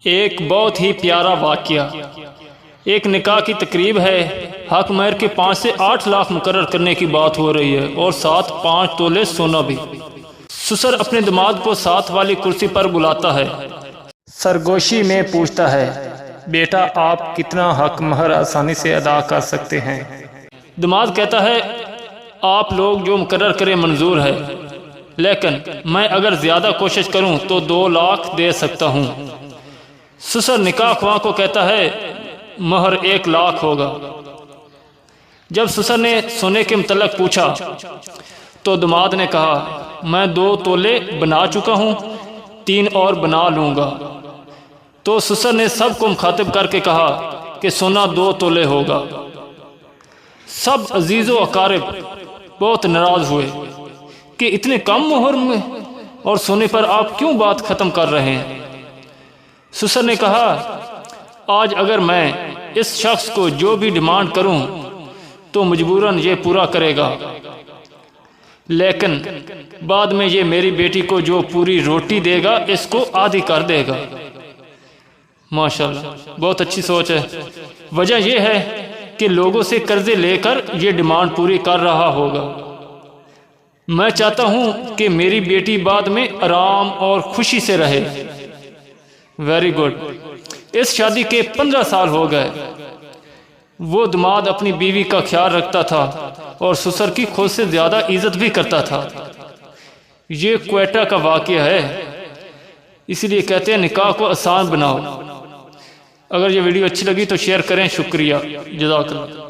एक बहुत ही प्यारा वाक़या। एक निकाह की तकरीब है। हक महर के 5 से 8 लाख मुकर्रर करने की बात हो रही है और साथ 5 तोले सोना भी। ससुर अपने दामाद को साथ वाली कुर्सी पर बुलाता है। सरगोशी में पूछता है, बेटा आप कितना हक महर आसानी से अदा कर सकते हैं? दामाद कहता है, आप लोग जो मुकर्रर करें मंजूर है, लेकिन मैं अगर ज़्यादा कोशिश करूं तो 2 लाख दे सकता हूं। ससुर निकाह ख्वाह को कहता है, महर 1 लाख होगा। जब ससुर ने सोने के मुतल्लक पूछा तो दामाद ने कहा, मैं 2 तोले बना चुका हूँ, 3 और बना लूँगा। तो ससुर ने सबको मुखातिब करके कहा कि सोना 2 तोले होगा। सब अजीज़ो अकारिब बहुत नाराज़ हुए कि इतने कम मोहर में और सोने पर आप क्यों बात ख़त्म कर रहे हैं। ससुर ने कहा, आज अगर मैं इस शख्स को जो भी डिमांड करूं तो मजबूरन ये पूरा करेगा, लेकिन बाद में ये मेरी बेटी को जो पूरी रोटी देगा इसको आधी कर देगा। माशाल्लाह, बहुत अच्छी सोच है। वजह यह है कि लोगों से कर्जे लेकर ये डिमांड पूरी कर रहा होगा। मैं चाहता हूं कि मेरी बेटी बाद में आराम और खुशी से रहे। Very good. इस शादी के 15 साल हो गए। वो दामाद अपनी बीवी का ख्याल रखता था और ससुर की खुद से ज़्यादा इज्जत भी करता था। ये क्वेटा का वाक़या है, इसलिए कहते हैं निकाह को आसान बनाओ। अगर ये वीडियो अच्छी लगी तो शेयर करें। शुक्रिया, जज़ाकल्लाह।